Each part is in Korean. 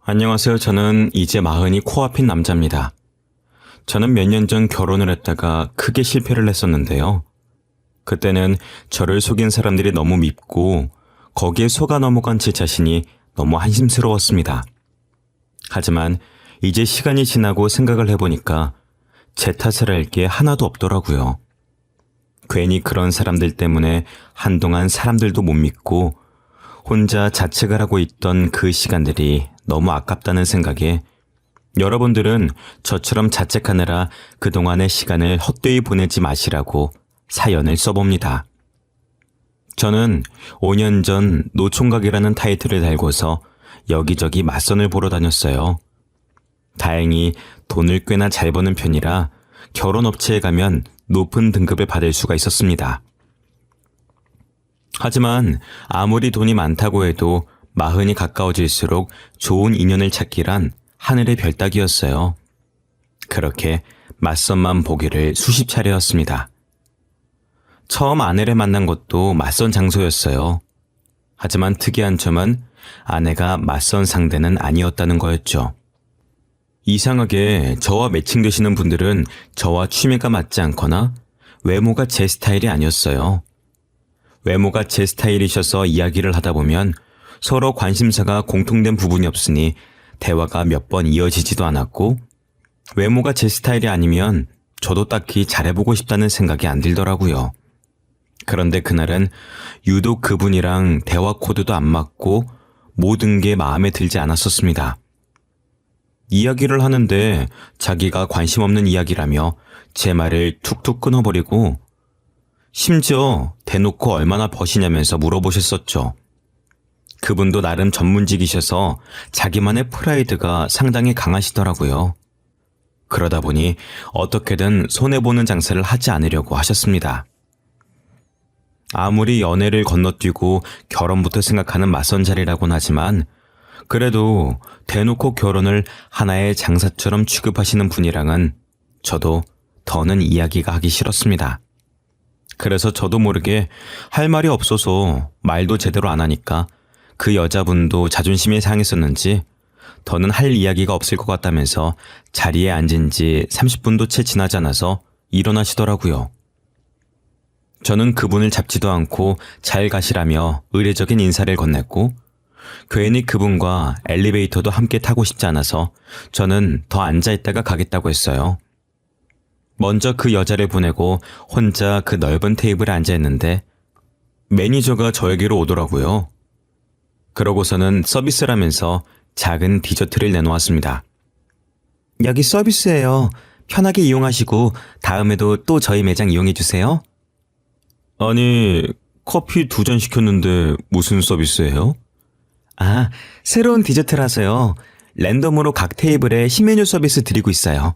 안녕하세요. 저는 이제 마흔이 코앞인 남자입니다. 저는 몇 년 전 결혼을 했다가 크게 실패를 했었는데요. 그때는 저를 속인 사람들이 너무 밉고 거기에 속아 넘어간 제 자신이 너무 한심스러웠습니다. 하지만 이제 시간이 지나고 생각을 해보니까 제 탓을 할 게 하나도 없더라고요. 괜히 그런 사람들 때문에 한동안 사람들도 못 믿고 혼자 자책을 하고 있던 그 시간들이 너무 아깝다는 생각에 여러분들은 저처럼 자책하느라 그동안의 시간을 헛되이 보내지 마시라고 사연을 써봅니다. 저는 5년 전 노총각이라는 타이틀을 달고서 여기저기 맞선을 보러 다녔어요. 다행히 돈을 꽤나 잘 버는 편이라 결혼업체에 가면 높은 등급을 받을 수가 있었습니다. 하지만 아무리 돈이 많다고 해도 마흔이 가까워질수록 좋은 인연을 찾기란 하늘의 별 따기였어요. 그렇게 맞선만 보기를 수십 차례였습니다. 처음 아내를 만난 것도 맞선 장소였어요. 하지만 특이한 점은 아내가 맞선 상대는 아니었다는 거였죠. 이상하게 저와 매칭되시는 분들은 저와 취미가 맞지 않거나 외모가 제 스타일이 아니었어요. 외모가 제 스타일이셔서 이야기를 하다 보면 서로 관심사가 공통된 부분이 없으니 대화가 몇 번 이어지지도 않았고, 외모가 제 스타일이 아니면 저도 딱히 잘해보고 싶다는 생각이 안 들더라고요. 그런데 그날은 유독 그분이랑 대화 코드도 안 맞고 모든 게 마음에 들지 않았었습니다. 이야기를 하는데 자기가 관심 없는 이야기라며 제 말을 툭툭 끊어버리고 심지어 대놓고 얼마나 버시냐면서 물어보셨었죠. 그분도 나름 전문직이셔서 자기만의 프라이드가 상당히 강하시더라고요. 그러다 보니 어떻게든 손해보는 장사를 하지 않으려고 하셨습니다. 아무리 연애를 건너뛰고 결혼부터 생각하는 맞선 자리라고는 하지만 그래도 대놓고 결혼을 하나의 장사처럼 취급하시는 분이랑은 저도 더는 이야기가 하기 싫었습니다. 그래서 저도 모르게 할 말이 없어서 말도 제대로 안 하니까 그 여자분도 자존심이 상했었는지 더는 할 이야기가 없을 것 같다면서 자리에 앉은 지 30분도 채 지나지 않아서 일어나시더라고요. 저는 그분을 잡지도 않고 잘 가시라며 의례적인 인사를 건넸고 괜히 그분과 엘리베이터도 함께 타고 싶지 않아서 저는 더 앉아있다가 가겠다고 했어요. 먼저 그 여자를 보내고 혼자 그 넓은 테이블에 앉아있는데 매니저가 저에게로 오더라고요. 그러고서는 서비스라면서 작은 디저트를 내놓았습니다. 여기 서비스예요. 편하게 이용하시고 다음에도 또 저희 매장 이용해주세요. 아니, 커피 2잔 시켰는데 무슨 서비스예요? 아, 새로운 디저트라서요. 랜덤으로 각 테이블에 신메뉴 서비스 드리고 있어요.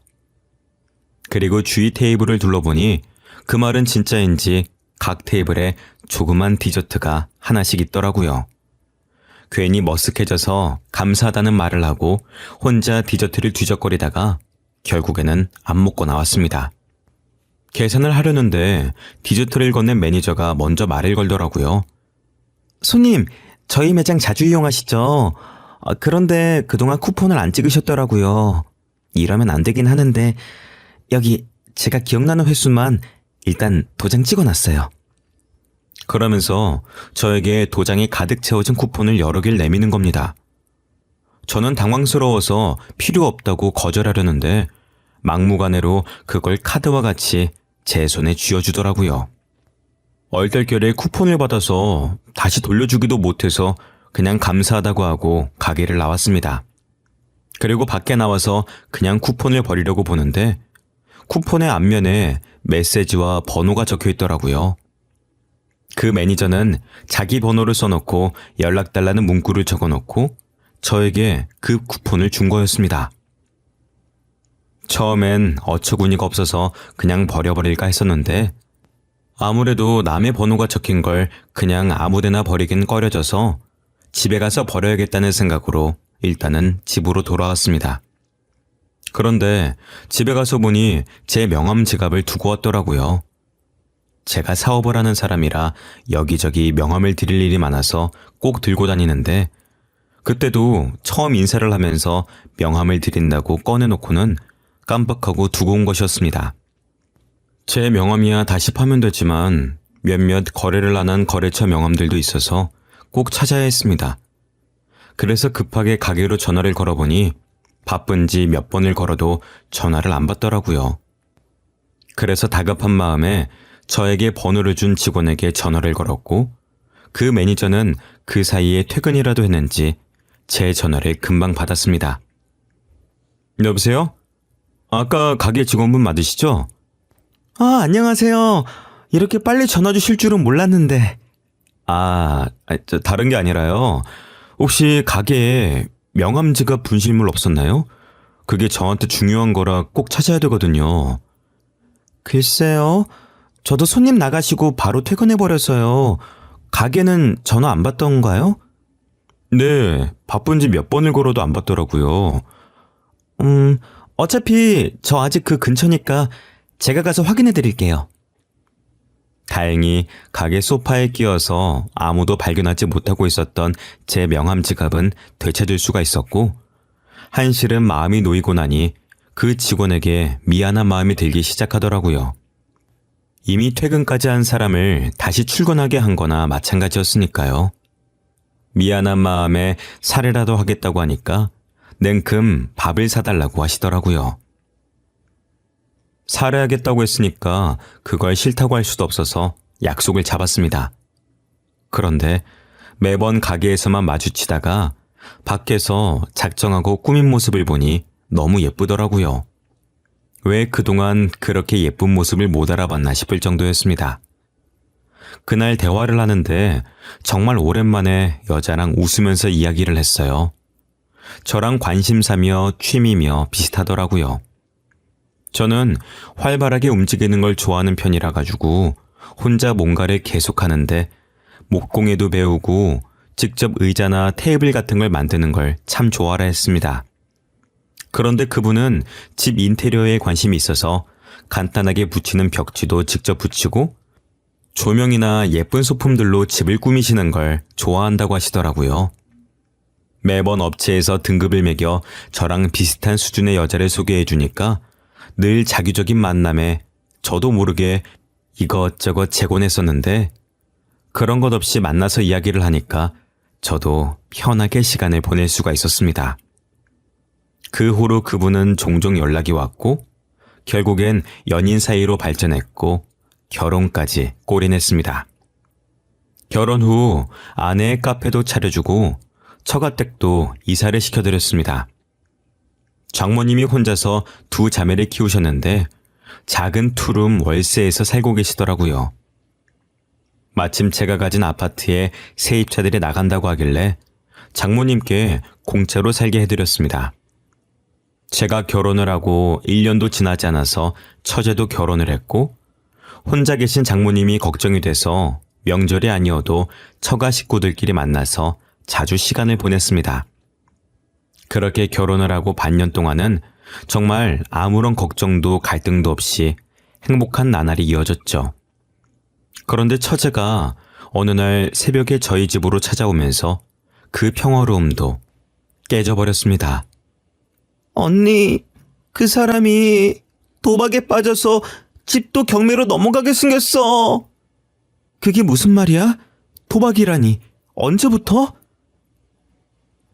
그리고 주위 테이블을 둘러보니 그 말은 진짜인지 각 테이블에 조그만 디저트가 하나씩 있더라고요. 괜히 머쓱해져서 감사하다는 말을 하고 혼자 디저트를 뒤적거리다가 결국에는 안 먹고 나왔습니다. 계산을 하려는데 디저트를 건넨 매니저가 먼저 말을 걸더라고요. 손님, 저희 매장 자주 이용하시죠? 그런데 그동안 쿠폰을 안 찍으셨더라고요. 이러면 안 되긴 하는데 여기 제가 기억나는 횟수만 일단 도장 찍어놨어요. 그러면서 저에게 도장이 가득 채워진 쿠폰을 여러 개를 내미는 겁니다. 저는 당황스러워서 필요 없다고 거절하려는데 막무가내로 그걸 카드와 같이 제 손에 쥐어주더라고요. 얼떨결에 쿠폰을 받아서 다시 돌려주기도 못해서 그냥 감사하다고 하고 가게를 나왔습니다. 그리고 밖에 나와서 그냥 쿠폰을 버리려고 보는데 쿠폰의 앞면에 메시지와 번호가 적혀 있더라고요. 그 매니저는 자기 번호를 써놓고 연락달라는 문구를 적어놓고 저에게 그 쿠폰을 준 거였습니다. 처음엔 어처구니가 없어서 그냥 버려버릴까 했었는데 아무래도 남의 번호가 적힌 걸 그냥 아무데나 버리긴 꺼려져서 집에 가서 버려야겠다는 생각으로 일단은 집으로 돌아왔습니다. 그런데 집에 가서 보니 제 명함 지갑을 두고 왔더라고요. 제가 사업을 하는 사람이라 여기저기 명함을 드릴 일이 많아서 꼭 들고 다니는데 그때도 처음 인사를 하면서 명함을 드린다고 꺼내놓고는 깜빡하고 두고 온 것이었습니다. 제 명함이야 다시 파면 되지만 몇몇 거래를 안 한 거래처 명함들도 있어서 꼭 찾아야 했습니다. 그래서 급하게 가게로 전화를 걸어보니 바쁜지 몇 번을 걸어도 전화를 안 받더라고요. 그래서 다급한 마음에 저에게 번호를 준 직원에게 전화를 걸었고 그 매니저는 그 사이에 퇴근이라도 했는지 제 전화를 금방 받았습니다. 여보세요? 아까 가게 직원분 맞으시죠? 아, 안녕하세요. 이렇게 빨리 전화 주실 줄은 몰랐는데. 다른 게 아니라요. 혹시 가게에 명함 지갑 분실물 없었나요? 그게 저한테 중요한 거라 꼭 찾아야 되거든요. 글쎄요. 저도 손님 나가시고 바로 퇴근해버려서요. 가게는 전화 안 받던가요? 네, 바쁜지 몇 번을 걸어도 안 받더라고요. 어차피 저 아직 그 근처니까 제가 가서 확인해 드릴게요. 다행히 가게 소파에 끼어서 아무도 발견하지 못하고 있었던 제 명함 지갑은 되찾을 수가 있었고, 한시름 마음이 놓이고 나니 그 직원에게 미안한 마음이 들기 시작하더라고요. 이미 퇴근까지 한 사람을 다시 출근하게 한 거나 마찬가지였으니까요. 미안한 마음에 사례라도 하겠다고 하니까 냉큼 밥을 사달라고 하시더라고요. 사례하겠다고 했으니까 그걸 싫다고 할 수도 없어서 약속을 잡았습니다. 그런데 매번 가게에서만 마주치다가 밖에서 작정하고 꾸민 모습을 보니 너무 예쁘더라고요. 왜 그동안 그렇게 예쁜 모습을 못 알아봤나 싶을 정도였습니다. 그날 대화를 하는데 정말 오랜만에 여자랑 웃으면서 이야기를 했어요. 저랑 관심사며 취미며 비슷하더라고요. 저는 활발하게 움직이는 걸 좋아하는 편이라 가지고 혼자 뭔가를 계속하는데 목공예도 배우고 직접 의자나 테이블 같은 걸 만드는 걸 참 좋아라 했습니다. 그런데 그분은 집 인테리어에 관심이 있어서 간단하게 붙이는 벽지도 직접 붙이고 조명이나 예쁜 소품들로 집을 꾸미시는 걸 좋아한다고 하시더라고요. 매번 업체에서 등급을 매겨 저랑 비슷한 수준의 여자를 소개해 주니까 늘 자기적인 만남에 저도 모르게 이것저것 재곤했었는데 그런 것 없이 만나서 이야기를 하니까 저도 편하게 시간을 보낼 수가 있었습니다. 그 후로 그분은 종종 연락이 왔고 결국엔 연인 사이로 발전했고 결혼까지 골인했습니다. 결혼 후 아내의 카페도 차려주고 처가댁도 이사를 시켜드렸습니다. 장모님이 혼자서 두 자매를 키우셨는데 작은 투룸 월세에서 살고 계시더라고요. 마침 제가 가진 아파트에 세입자들이 나간다고 하길래 장모님께 공짜로 살게 해드렸습니다. 제가 결혼을 하고 1년도 지나지 않아서 처제도 결혼을 했고 혼자 계신 장모님이 걱정이 돼서 명절이 아니어도 처가 식구들끼리 만나서 자주 시간을 보냈습니다. 그렇게 결혼을 하고 반년 동안은 정말 아무런 걱정도 갈등도 없이 행복한 나날이 이어졌죠. 그런데 처제가 어느 날 새벽에 저희 집으로 찾아오면서 그 평화로움도 깨져버렸습니다. 언니, 그 사람이 도박에 빠져서 집도 경매로 넘어가게 생겼어. 그게 무슨 말이야? 도박이라니. 언제부터?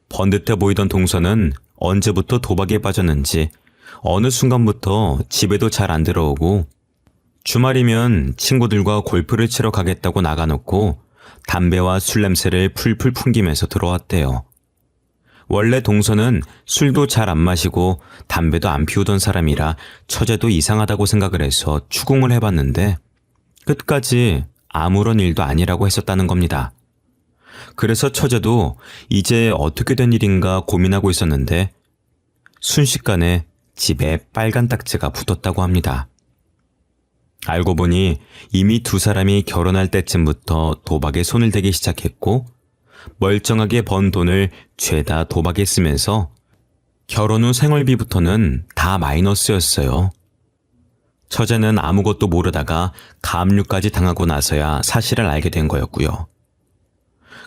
번듯해 보이던 동서는 언제부터 도박에 빠졌는지 어느 순간부터 집에도 잘 안 들어오고 주말이면 친구들과 골프를 치러 가겠다고 나가놓고 담배와 술 냄새를 풀풀 풍기면서 들어왔대요. 원래 동서는 술도 잘 안 마시고 담배도 안 피우던 사람이라 처제도 이상하다고 생각을 해서 추궁을 해봤는데 끝까지 아무런 일도 아니라고 했었다는 겁니다. 그래서 처제도 이제 어떻게 된 일인가 고민하고 있었는데 순식간에 집에 빨간 딱지가 붙었다고 합니다. 알고 보니 이미 두 사람이 결혼할 때쯤부터 도박에 손을 대기 시작했고 멀쩡하게 번 돈을 죄다 도박에 쓰면서 결혼 후 생활비부터는 다 마이너스였어요. 처제는 아무것도 모르다가 가압류까지 당하고 나서야 사실을 알게 된 거였고요.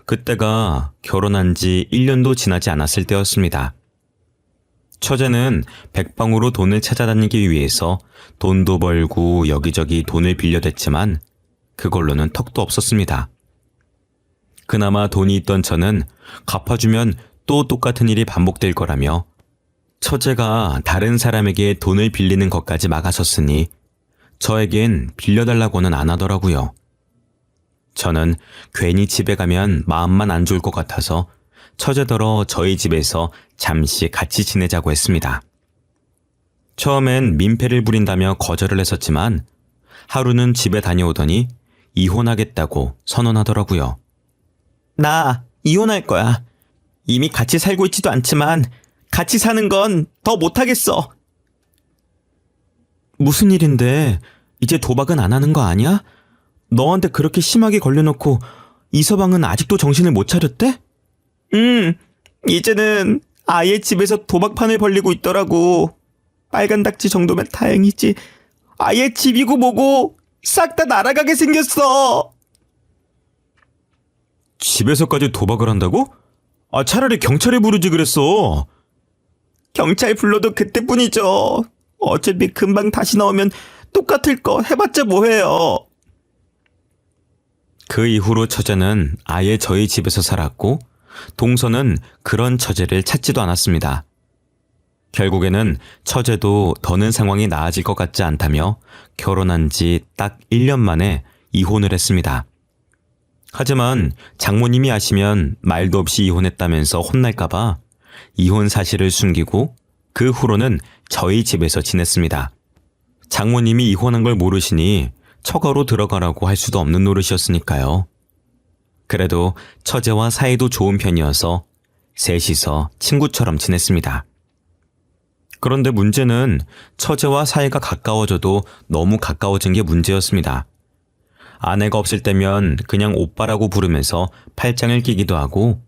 그때가 결혼한 지 1년도 지나지 않았을 때였습니다. 처제는 백방으로 돈을 찾아다니기 위해서 돈도 벌고 여기저기 돈을 빌려댔지만 그걸로는 턱도 없었습니다. 그나마 돈이 있던 저는 갚아주면 또 똑같은 일이 반복될 거라며 처제가 다른 사람에게 돈을 빌리는 것까지 막아섰으니 저에겐 빌려달라고는 안 하더라고요. 저는 괜히 집에 가면 마음만 안 좋을 것 같아서 처제더러 저희 집에서 잠시 같이 지내자고 했습니다. 처음엔 민폐를 부린다며 거절을 했었지만 하루는 집에 다녀오더니 이혼하겠다고 선언하더라고요. 나 이혼할 거야. 이미 같이 살고 있지도 않지만 같이 사는 건 더 못하겠어. 무슨 일인데 이제 도박은 안 하는 거 아니야? 너한테 그렇게 심하게 걸려놓고 이서방은 아직도 정신을 못 차렸대? 이제는 아예 집에서 도박판을 벌리고 있더라고. 빨간 닭지 정도면 다행이지. 아예 집이고 뭐고 싹 다 날아가게 생겼어. 집에서까지 도박을 한다고? 차라리 경찰에 부르지 그랬어. 경찰 불러도 그때뿐이죠. 어차피 금방 다시 나오면 똑같을 거 해봤자 뭐해요. 그 이후로 처제는 아예 저희 집에서 살았고 동서는 그런 처제를 찾지도 않았습니다. 결국에는 처제도 더는 상황이 나아질 것 같지 않다며 결혼한 지 딱 1년 만에 이혼을 했습니다. 하지만 장모님이 아시면 말도 없이 이혼했다면서 혼날까봐 이혼 사실을 숨기고 그 후로는 저희 집에서 지냈습니다. 장모님이 이혼한 걸 모르시니 처가로 들어가라고 할 수도 없는 노릇이었으니까요. 그래도 처제와 사이도 좋은 편이어서 셋이서 친구처럼 지냈습니다. 그런데 문제는 처제와 사이가 가까워져도 너무 가까워진 게 문제였습니다. 아내가 없을 때면 그냥 오빠라고 부르면서 팔짱을 끼기도 하고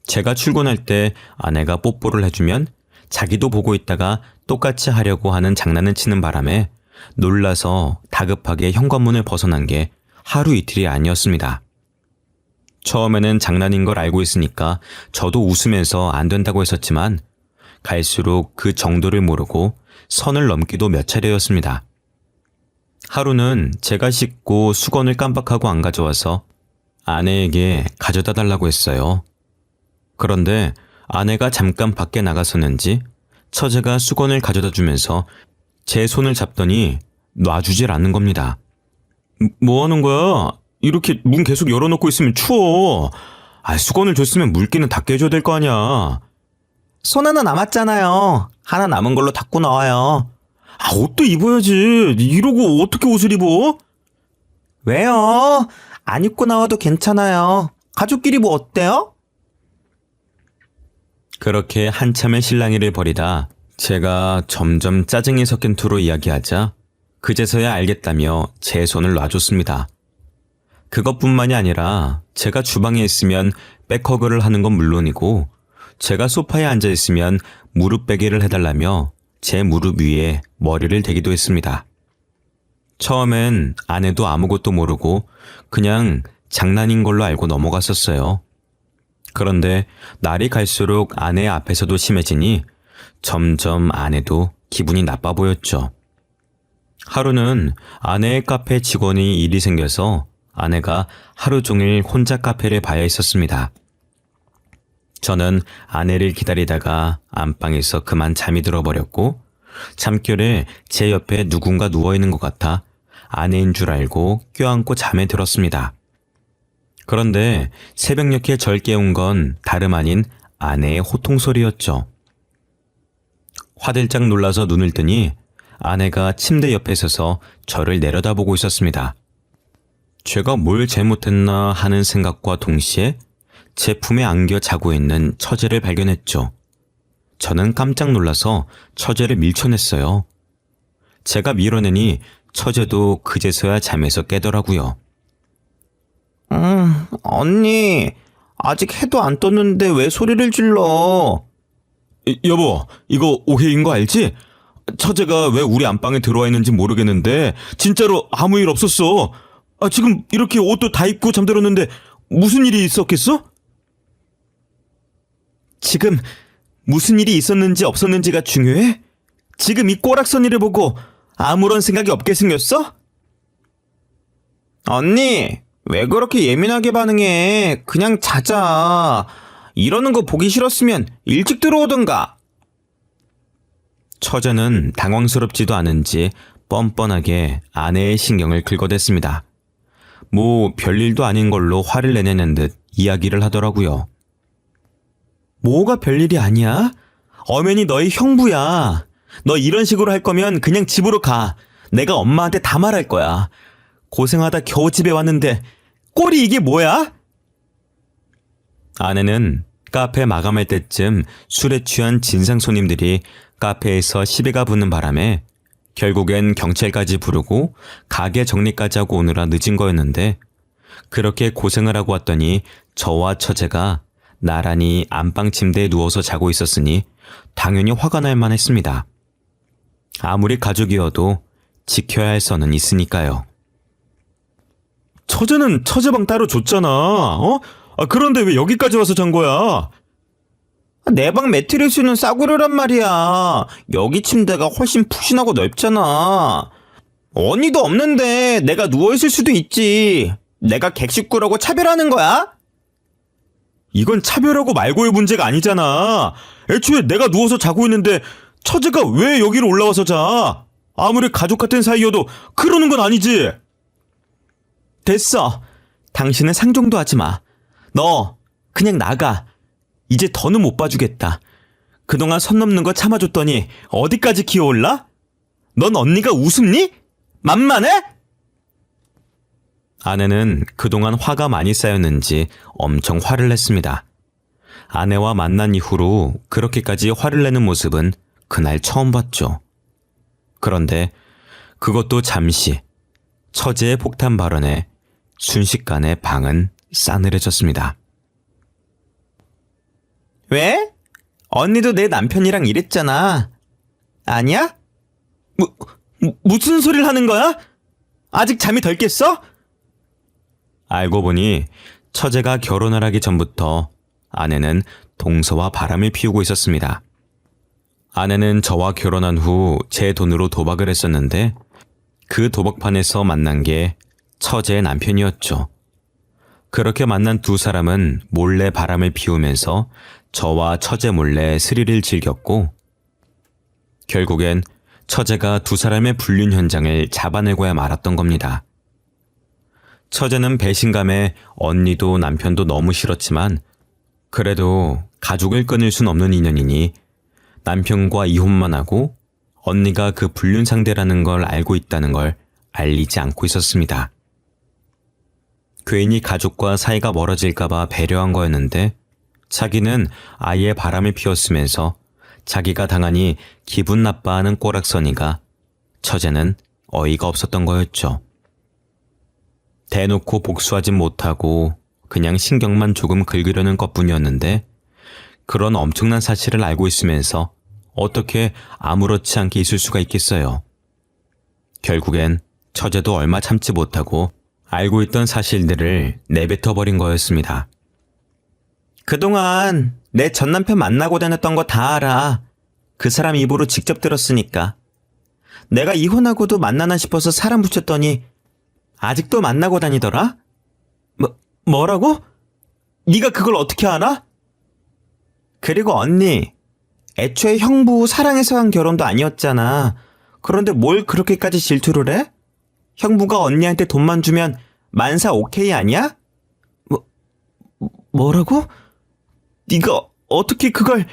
제가 출근할 때 아내가 뽀뽀를 해주면 자기도 보고 있다가 똑같이 하려고 하는 장난을 치는 바람에 놀라서 다급하게 현관문을 벗어난 게 하루 이틀이 아니었습니다. 처음에는 장난인 걸 알고 있으니까 저도 웃으면서 안 된다고 했었지만 갈수록 그 정도를 모르고 선을 넘기도 몇 차례였습니다. 하루는 제가 씻고 수건을 깜빡하고 안 가져와서 아내에게 가져다 달라고 했어요. 그런데 아내가 잠깐 밖에 나갔었는지 처제가 수건을 가져다 주면서 제 손을 잡더니 놔주질 않는 겁니다. 뭐 하는 거야? 이렇게 문 계속 열어놓고 있으면 추워. 수건을 줬으면 물기는 닦게 해줘야 될 거 아니야. 손 하나 남았잖아요. 하나 남은 걸로 닦고 나와요. 옷도 입어야지. 이러고 어떻게 옷을 입어? 왜요? 안 입고 나와도 괜찮아요. 가족끼리 뭐 어때요? 그렇게 한참의 실랑이를 벌이다 제가 점점 짜증이 섞인 투로 이야기하자 그제서야 알겠다며 제 손을 놔줬습니다. 그것뿐만이 아니라 제가 주방에 있으면 백허그를 하는 건 물론이고 제가 소파에 앉아 있으면 무릎 베개를 해달라며 제 무릎 위에 머리를 대기도 했습니다. 처음엔 아내도 아무것도 모르고 그냥 장난인 걸로 알고 넘어갔었어요. 그런데 날이 갈수록 아내 앞에서도 심해지니 점점 아내도 기분이 나빠 보였죠. 하루는 아내의 카페 직원이 일이 생겨서 아내가 하루 종일 혼자 카페를 봐야 했었습니다. 저는 아내를 기다리다가 안방에서 그만 잠이 들어버렸고 잠결에 제 옆에 누군가 누워있는 것 같아 아내인 줄 알고 껴안고 잠에 들었습니다. 그런데 새벽녘에 절 깨운 건 다름 아닌 아내의 호통소리였죠. 화들짝 놀라서 눈을 뜨니 아내가 침대 옆에 서서 저를 내려다보고 있었습니다. 제가 뭘 잘못했나 하는 생각과 동시에 제 품에 안겨 자고 있는 처제를 발견했죠. 저는 깜짝 놀라서 처제를 밀쳐냈어요. 제가 밀어내니 처제도 그제서야 잠에서 깨더라고요. 언니, 아직 해도 안 떴는데 왜 소리를 질러? 여보, 이거 오해인 거 알지? 처제가 왜 우리 안방에 들어와 있는지 모르겠는데 진짜로 아무 일 없었어. 지금 이렇게 옷도 다 입고 잠들었는데 무슨 일이 있었겠어? 지금 무슨 일이 있었는지 없었는지가 중요해? 지금 이 꼬락서니를 보고 아무런 생각이 없게 생겼어? 언니, 왜 그렇게 예민하게 반응해? 그냥 자자. 이러는 거 보기 싫었으면 일찍 들어오던가. 처제는 당황스럽지도 않은지 뻔뻔하게 아내의 신경을 긁어댔습니다. 뭐 별일도 아닌 걸로 화를 내내는 듯 이야기를 하더라고요. 뭐가 별일이 아니야? 엄연히 너희 형부야. 너 이런 식으로 할 거면 그냥 집으로 가. 내가 엄마한테 다 말할 거야. 고생하다 겨우 집에 왔는데 꼴이 이게 뭐야? 아내는 카페 마감할 때쯤 술에 취한 진상 손님들이 카페에서 시비가 붙는 바람에 결국엔 경찰까지 부르고 가게 정리까지 하고 오느라 늦은 거였는데, 그렇게 고생을 하고 왔더니 저와 처제가 나란히 안방 침대에 누워서 자고 있었으니 당연히 화가 날 만했습니다. 아무리 가족이어도 지켜야 할 선은 있으니까요. 처제는 처제방 따로 줬잖아. 그런데 왜 여기까지 와서 잔 거야? 내 방 매트리스는 싸구려란 말이야. 여기 침대가 훨씬 푹신하고 넓잖아. 언니도 없는데 내가 누워있을 수도 있지. 내가 객식구라고 차별하는 거야? 이건 차별하고 말고의 문제가 아니잖아. 애초에 내가 누워서 자고 있는데 처제가 왜 여기로 올라와서 자? 아무리 가족 같은 사이여도 그러는 건 아니지. 됐어. 당신은 상종도 하지 마. 너 그냥 나가. 이제 더는 못 봐주겠다. 그동안 선 넘는 거 참아줬더니 어디까지 기어올라? 넌 언니가 우습니? 만만해? 아내는 그동안 화가 많이 쌓였는지 엄청 화를 냈습니다. 아내와 만난 이후로 그렇게까지 화를 내는 모습은 그날 처음 봤죠. 그런데 그것도 잠시, 처제의 폭탄 발언에 순식간에 방은 싸늘해졌습니다. 왜? 언니도 내 남편이랑 이랬잖아. 아니야? 무슨 소리를 하는 거야? 아직 잠이 덜 깼어? 알고 보니 처제가 결혼을 하기 전부터 아내는 동서와 바람을 피우고 있었습니다. 아내는 저와 결혼한 후 제 돈으로 도박을 했었는데, 그 도박판에서 만난 게 처제의 남편이었죠. 그렇게 만난 두 사람은 몰래 바람을 피우면서 저와 처제 몰래 스릴을 즐겼고, 결국엔 처제가 두 사람의 불륜 현장을 잡아내고야 말았던 겁니다. 처제는 배신감에 언니도 남편도 너무 싫었지만, 그래도 가족을 끊을 순 없는 인연이니 남편과 이혼만 하고 언니가 그 불륜 상대라는 걸 알고 있다는 걸 알리지 않고 있었습니다. 괜히 가족과 사이가 멀어질까봐 배려한 거였는데, 자기는 아예 바람을 피웠으면서 자기가 당하니 기분 나빠하는 꼬락서니가 처제는 어이가 없었던 거였죠. 대놓고 복수하진 못하고 그냥 신경만 조금 긁으려는 것뿐이었는데, 그런 엄청난 사실을 알고 있으면서 어떻게 아무렇지 않게 있을 수가 있겠어요. 결국엔 처제도 얼마 참지 못하고 알고 있던 사실들을 내뱉어버린 거였습니다. 그동안 내 전남편 만나고 다녔던 거 다 알아. 그 사람 입으로 직접 들었으니까. 내가 이혼하고도 만나나 싶어서 사람 붙였더니 아직도 만나고 다니더라? 뭐라고? 네가 그걸 어떻게 알아? 그리고 언니, 애초에 형부 사랑해서 한 결혼도 아니었잖아. 그런데 뭘 그렇게까지 질투를 해? 형부가 언니한테 돈만 주면 만사 오케이 아니야? 뭐라고? 네가 어떻게 그걸...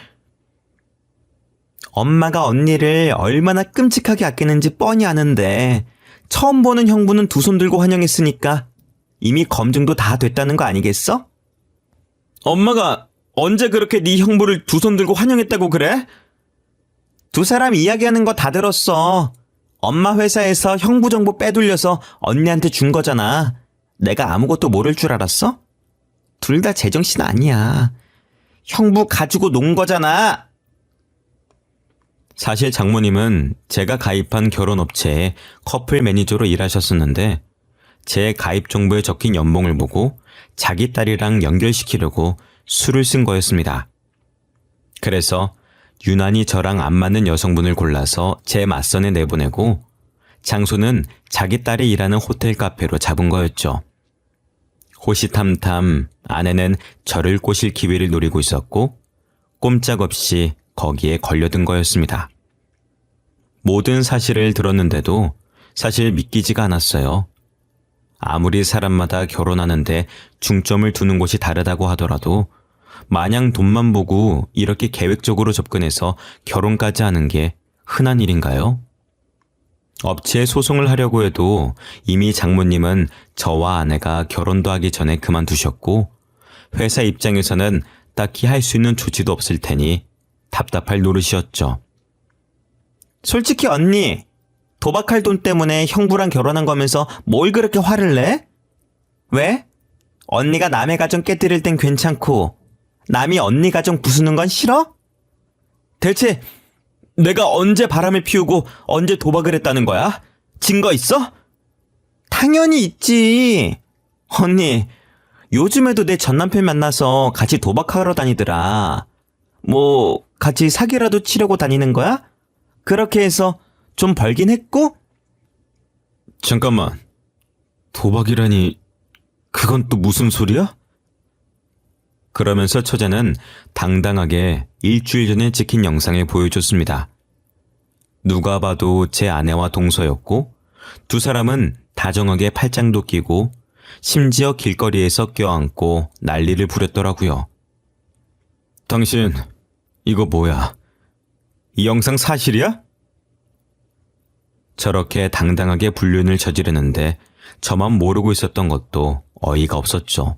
엄마가 언니를 얼마나 끔찍하게 아끼는지 뻔히 아는데 처음 보는 형부는 두 손 들고 환영했으니까 이미 검증도 다 됐다는 거 아니겠어? 엄마가 언제 그렇게 네 형부를 두 손 들고 환영했다고 그래? 두 사람 이야기하는 거 다 들었어. 엄마 회사에서 형부 정보 빼돌려서 언니한테 준 거잖아. 내가 아무것도 모를 줄 알았어? 둘 다 제정신 아니야. 형부 가지고 논 거잖아. 사실 장모님은 제가 가입한 결혼업체에 커플 매니저로 일하셨었는데, 제 가입 정보에 적힌 연봉을 보고 자기 딸이랑 연결시키려고 수를 쓴 거였습니다. 그래서 유난히 저랑 안 맞는 여성분을 골라서 제 맞선에 내보내고 장소는 자기 딸이 일하는 호텔 카페로 잡은 거였죠. 호시탐탐 아내는 저를 꼬실 기회를 노리고 있었고 꼼짝없이 거기에 걸려든 거였습니다. 모든 사실을 들었는데도 사실 믿기지가 않았어요. 아무리 사람마다 결혼하는데 중점을 두는 곳이 다르다고 하더라도 마냥 돈만 보고 이렇게 계획적으로 접근해서 결혼까지 하는 게 흔한 일인가요? 업체에 소송을 하려고 해도 이미 장모님은 저와 아내가 결혼도 하기 전에 그만두셨고 회사 입장에서는 딱히 할 수 있는 조치도 없을 테니 답답할 노릇이었죠. 솔직히 언니, 도박할 돈 때문에 형부랑 결혼한 거면서 뭘 그렇게 화를 내? 왜? 언니가 남의 가정 깨뜨릴 땐 괜찮고 남이 언니 가정 부수는 건 싫어? 대체 내가 언제 바람을 피우고 언제 도박을 했다는 거야? 증거 있어? 당연히 있지. 언니, 요즘에도 내 전남편 만나서 같이 도박하러 다니더라. 뭐 같이 사기라도 치려고 다니는 거야? 그렇게 해서 좀 벌긴 했고? 잠깐만. 도박이라니 그건 또 무슨 소리야? 그러면서 처자는 당당하게 일주일 전에 찍힌 영상을 보여줬습니다. 누가 봐도 제 아내와 동서였고 두 사람은 다정하게 팔짱도 끼고 심지어 길거리에서 껴안고 난리를 부렸더라고요. 당신 이거 뭐야? 이 영상 사실이야? 저렇게 당당하게 불륜을 저지르는데 저만 모르고 있었던 것도 어이가 없었죠.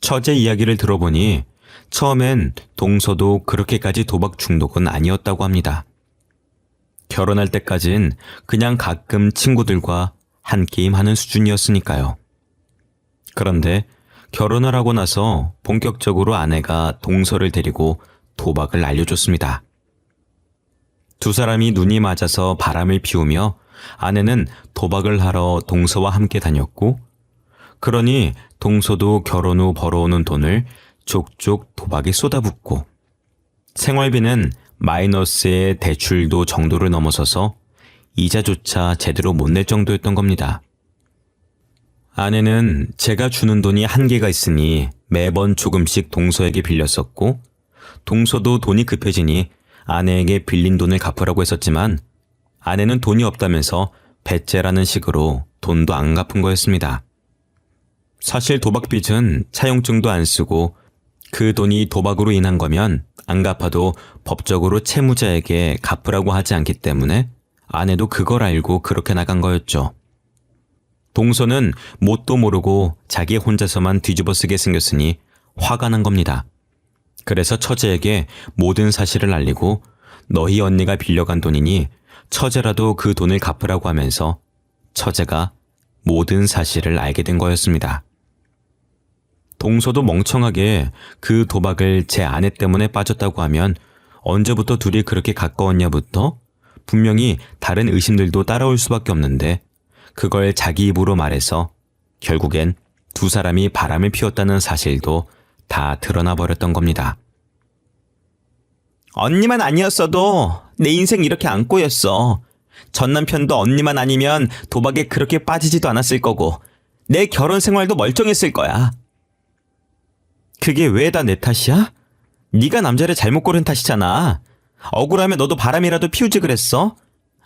처제 이야기를 들어보니 처음엔 동서도 그렇게까지 도박 중독은 아니었다고 합니다. 결혼할 때까진 그냥 가끔 친구들과 한 게임 하는 수준이었으니까요. 그런데 결혼을 하고 나서 본격적으로 아내가 동서를 데리고 도박을 알려줬습니다. 두 사람이 눈이 맞아서 바람을 피우며 아내는 도박을 하러 동서와 함께 다녔고 그러니 동서도 결혼 후 벌어오는 돈을 족족 도박에 쏟아붓고 생활비는 마이너스의 대출도 정도를 넘어서서 이자조차 제대로 못 낼 정도였던 겁니다. 아내는 제가 주는 돈이 한계가 있으니 매번 조금씩 동서에게 빌렸었고 동서도 돈이 급해지니 아내에게 빌린 돈을 갚으라고 했었지만 아내는 돈이 없다면서 배째라는 식으로 돈도 안 갚은 거였습니다. 사실 도박빚은 차용증도 안 쓰고 그 돈이 도박으로 인한 거면 안 갚아도 법적으로 채무자에게 갚으라고 하지 않기 때문에 아내도 그걸 알고 그렇게 나간 거였죠. 동서는 뭣도 모르고 자기 혼자서만 뒤집어 쓰게 생겼으니 화가 난 겁니다. 그래서 처제에게 모든 사실을 알리고 너희 언니가 빌려간 돈이니 처제라도 그 돈을 갚으라고 하면서 처제가 모든 사실을 알게 된 거였습니다. 동서도 멍청하게 그 도박을 제 아내 때문에 빠졌다고 하면 언제부터 둘이 그렇게 가까웠냐부터 분명히 다른 의심들도 따라올 수밖에 없는데 그걸 자기 입으로 말해서 결국엔 두 사람이 바람을 피웠다는 사실도 다 드러나 버렸던 겁니다. 언니만 아니었어도 내 인생 이렇게 안 꼬였어. 전 남편도 언니만 아니면 도박에 그렇게 빠지지도 않았을 거고 내 결혼 생활도 멀쩡했을 거야. 그게 왜 다 내 탓이야? 네가 남자를 잘못 고른 탓이잖아. 억울하면 너도 바람이라도 피우지 그랬어?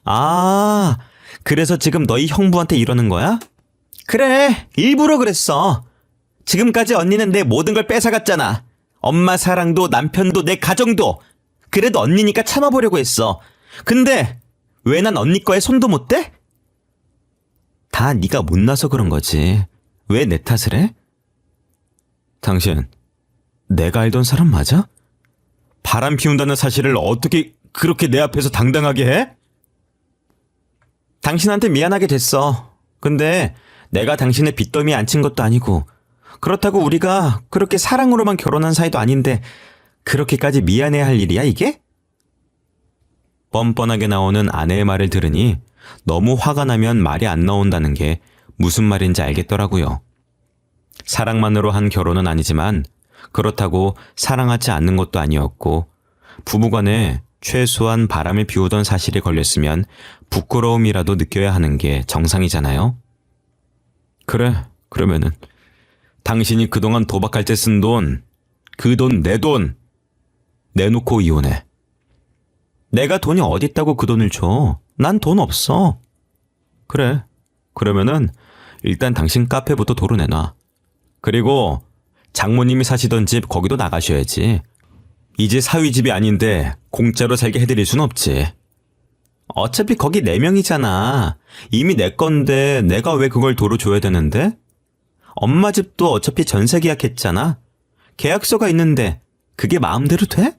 아, 그래서 지금 너희 형부한테 이러는 거야? 그래, 일부러 그랬어. 지금까지 언니는 내 모든 걸 뺏어갔잖아. 엄마 사랑도 남편도 내 가정도. 그래도 언니니까 참아보려고 했어. 근데 왜 난 언니 거에 손도 못 대? 다 네가 못나서 그런 거지. 왜 내 탓을 해? 당신, 내가 알던 사람 맞아? 바람 피운다는 사실을 어떻게 그렇게 내 앞에서 당당하게 해? 당신한테 미안하게 됐어. 근데 내가 당신의 빚더미에 앉힌 것도 아니고 그렇다고 우리가 그렇게 사랑으로만 결혼한 사이도 아닌데 그렇게까지 미안해야 할 일이야 이게? 뻔뻔하게 나오는 아내의 말을 들으니 너무 화가 나면 말이 안 나온다는 게 무슨 말인지 알겠더라고요. 사랑만으로 한 결혼은 아니지만 그렇다고 사랑하지 않는 것도 아니었고 부부간에 최소한 바람을 피우던 사실이 걸렸으면 부끄러움이라도 느껴야 하는 게 정상이잖아요. 그래, 그러면은 당신이 그동안 도박할 때 쓴 돈, 그 돈 내 돈 내놓고 이혼해. 내가 돈이 어딨다고 그 돈을 줘. 난 돈 없어. 그래, 그러면은 일단 당신 카페부터 도로 내놔. 그리고 장모님이 사시던 집 거기도 나가셔야지. 이제 사위집이 아닌데 공짜로 살게 해드릴 순 없지. 어차피 거기 4명이잖아. 이미 내 건데 내가 왜 그걸 도로 줘야 되는데? 엄마 집도 어차피 전세 계약했잖아. 계약서가 있는데 그게 마음대로 돼?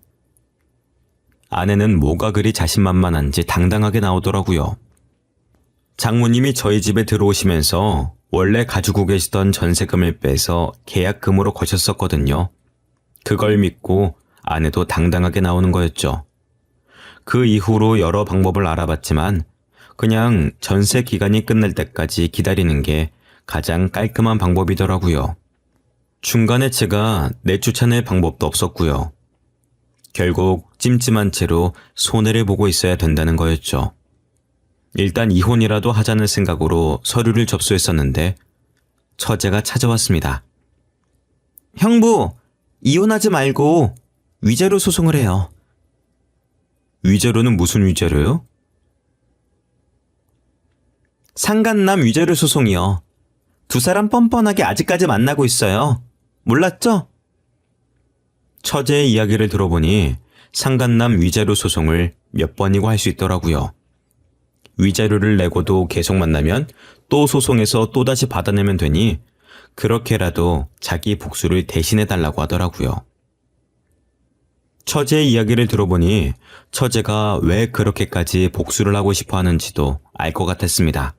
아내는 뭐가 그리 자신만만한지 당당하게 나오더라고요. 장모님이 저희 집에 들어오시면서 원래 가지고 계시던 전세금을 빼서 계약금으로 거셨었거든요. 그걸 믿고 아내도 당당하게 나오는 거였죠. 그 이후로 여러 방법을 알아봤지만 그냥 전세 기간이 끝날 때까지 기다리는 게 가장 깔끔한 방법이더라고요. 중간에 제가 내쫓아낼 방법도 없었고요. 결국 찜찜한 채로 손해를 보고 있어야 된다는 거였죠. 일단 이혼이라도 하자는 생각으로 서류를 접수했었는데 처제가 찾아왔습니다. 형부, 이혼하지 말고 위자료 소송을 해요. 위자료는 무슨 위자료요? 상간남 위자료 소송이요. 두 사람 뻔뻔하게 아직까지 만나고 있어요. 몰랐죠? 처제의 이야기를 들어보니 상간남 위자료 소송을 몇 번이고 할 수 있더라고요. 위자료를 내고도 계속 만나면 또 소송해서 또다시 받아내면 되니 그렇게라도 자기 복수를 대신해달라고 하더라고요. 처제의 이야기를 들어보니 처제가 왜 그렇게까지 복수를 하고 싶어 하는지도 알 것 같았습니다.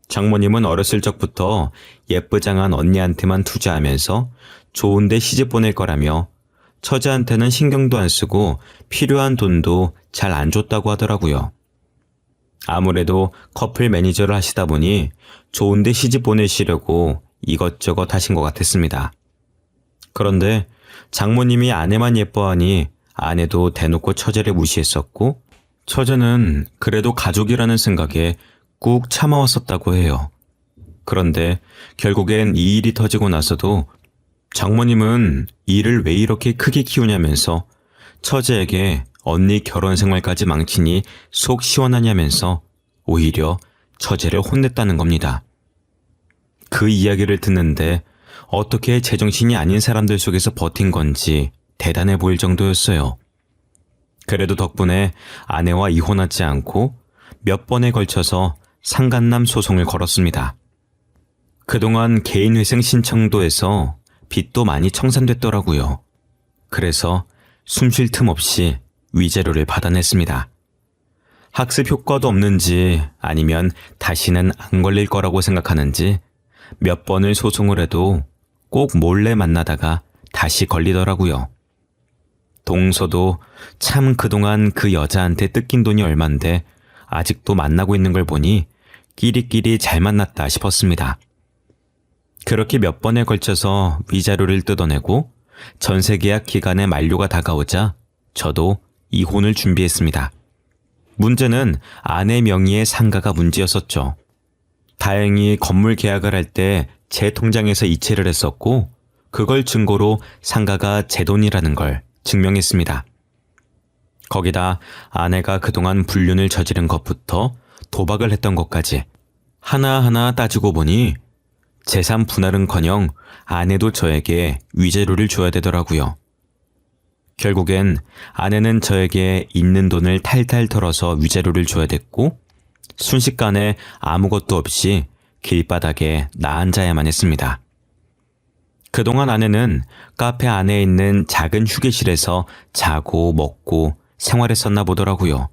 장모님은 어렸을 적부터 예쁘장한 언니한테만 투자하면서 좋은데 시집 보낼 거라며 처제한테는 신경도 안 쓰고 필요한 돈도 잘 안 줬다고 하더라고요. 아무래도 커플 매니저를 하시다 보니 좋은데 시집 보내시려고 이것저것 하신 것 같았습니다. 그런데 장모님이 아내만 예뻐하니 아내도 대놓고 처제를 무시했었고 처제는 그래도 가족이라는 생각에 꾹 참아왔었다고 해요. 그런데 결국엔 이 일이 터지고 나서도 장모님은 일을 왜 이렇게 크게 키우냐면서 처제에게 언니 결혼 생활까지 망치니 속 시원하냐면서 오히려 처제를 혼냈다는 겁니다. 그 이야기를 듣는데 어떻게 제정신이 아닌 사람들 속에서 버틴 건지 대단해 보일 정도였어요. 그래도 덕분에 아내와 이혼하지 않고 몇 번에 걸쳐서 상간남 소송을 걸었습니다. 그동안 개인회생 신청도 해서 빚도 많이 청산됐더라고요. 그래서 숨 쉴 틈 없이 위자료를 받아냈습니다. 학습 효과도 없는지 아니면 다시는 안 걸릴 거라고 생각하는지 몇 번을 소송을 해도 꼭 몰래 만나다가 다시 걸리더라고요. 동서도 참 그동안 그 여자한테 뜯긴 돈이 얼만데 아직도 만나고 있는 걸 보니 끼리끼리 잘 만났다 싶었습니다. 그렇게 몇 번에 걸쳐서 위자료를 뜯어내고 전세계약 기간의 만료가 다가오자 저도 이혼을 준비했습니다. 문제는 아내 명의의 상가가 문제였었죠. 다행히 건물 계약을 할 때 제 통장에서 이체를 했었고 그걸 증거로 상가가 제 돈이라는 걸 증명했습니다. 거기다 아내가 그동안 불륜을 저지른 것부터 도박을 했던 것까지 하나하나 따지고 보니 재산 분할은커녕 아내도 저에게 위자료를 줘야 되더라고요. 결국엔 아내는 저에게 있는 돈을 탈탈 털어서 위자료를 줘야 됐고 순식간에 아무것도 없이 길바닥에 나 앉아야만 했습니다. 그동안 아내는 카페 안에 있는 작은 휴게실에서 자고 먹고 생활했었나 보더라고요.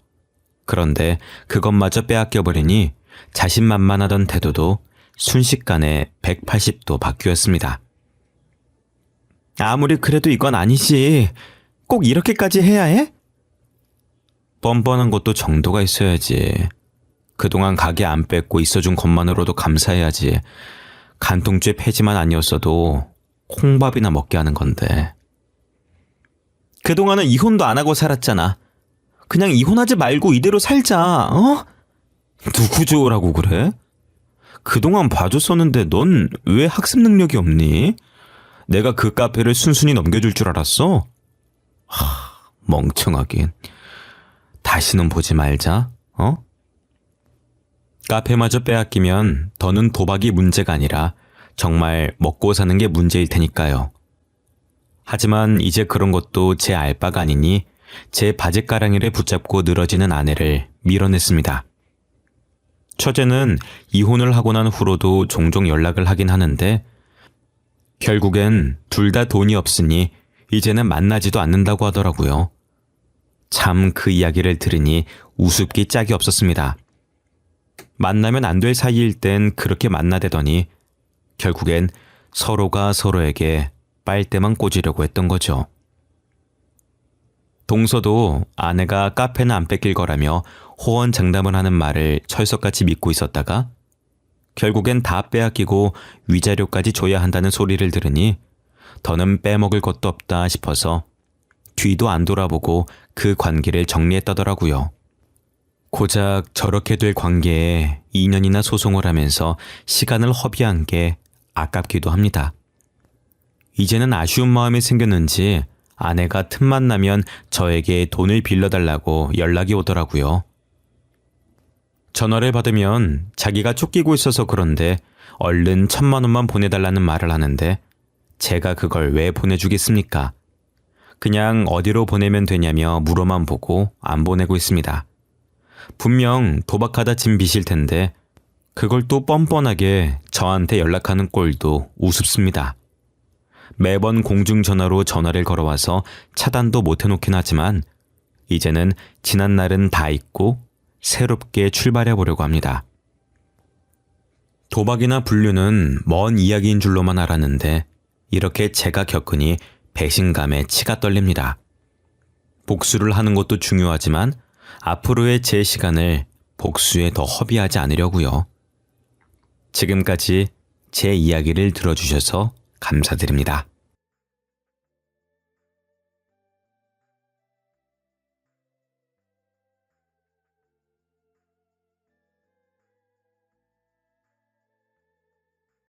그런데 그것마저 빼앗겨버리니 자신만만하던 태도도 순식간에 180도 바뀌었습니다. 아무리 그래도 이건 아니지. 꼭 이렇게까지 해야 해? 뻔뻔한 것도 정도가 있어야지. 그동안 가게 안 뺏고 있어준 것만으로도 감사해야지. 간통죄 폐지만 아니었어도 콩밥이나 먹게 하는 건데. 그동안은 이혼도 안 하고 살았잖아. 그냥 이혼하지 말고 이대로 살자, 어? 누구 좋으라고 그래? 그동안 봐줬었는데 넌 왜 학습 능력이 없니? 내가 그 카페를 순순히 넘겨줄 줄 알았어? 멍청하긴. 다시는 보지 말자, 어? 카페마저 빼앗기면 더는 도박이 문제가 아니라 정말 먹고 사는 게 문제일 테니까요. 하지만 이제 그런 것도 제 알바가 아니니 제 바지가랑이를 붙잡고 늘어지는 아내를 밀어냈습니다. 처제는 이혼을 하고 난 후로도 종종 연락을 하긴 하는데 결국엔 둘 다 돈이 없으니 이제는 만나지도 않는다고 하더라고요. 참 그 이야기를 들으니 우습기 짝이 없었습니다. 만나면 안 될 사이일 땐 그렇게 만나대더니 결국엔 서로가 서로에게 빨대만 꽂으려고 했던 거죠. 동서도 아내가 카페는 안 뺏길 거라며 호언장담을 하는 말을 철석같이 믿고 있었다가 결국엔 다 빼앗기고 위자료까지 줘야 한다는 소리를 들으니 더는 빼먹을 것도 없다 싶어서 뒤도 안 돌아보고 그 관계를 정리했다더라고요. 고작 저렇게 될 관계에 2년이나 소송을 하면서 시간을 허비한 게 아깝기도 합니다. 이제는 아쉬운 마음이 생겼는지 아내가 틈만 나면 저에게 돈을 빌려달라고 연락이 오더라고요. 전화를 받으면 자기가 쫓기고 있어서 그런데 얼른 1,000만 원만 보내달라는 말을 하는데 제가 그걸 왜 보내주겠습니까? 그냥 어디로 보내면 되냐며 물어만 보고 안 보내고 있습니다. 분명 도박하다 진 빚일 텐데 그걸 또 뻔뻔하게 저한테 연락하는 꼴도 우습습니다. 매번 공중전화로 전화를 걸어와서 차단도 못 해놓긴 하지만 이제는 지난 날은 다 잊고 새롭게 출발해 보려고 합니다. 도박이나 불륜은 먼 이야기인 줄로만 알았는데 이렇게 제가 겪으니 배신감에 치가 떨립니다. 복수를 하는 것도 중요하지만 앞으로의 제 시간을 복수에 더 허비하지 않으려고요. 지금까지 제 이야기를 들어주셔서 감사드립니다.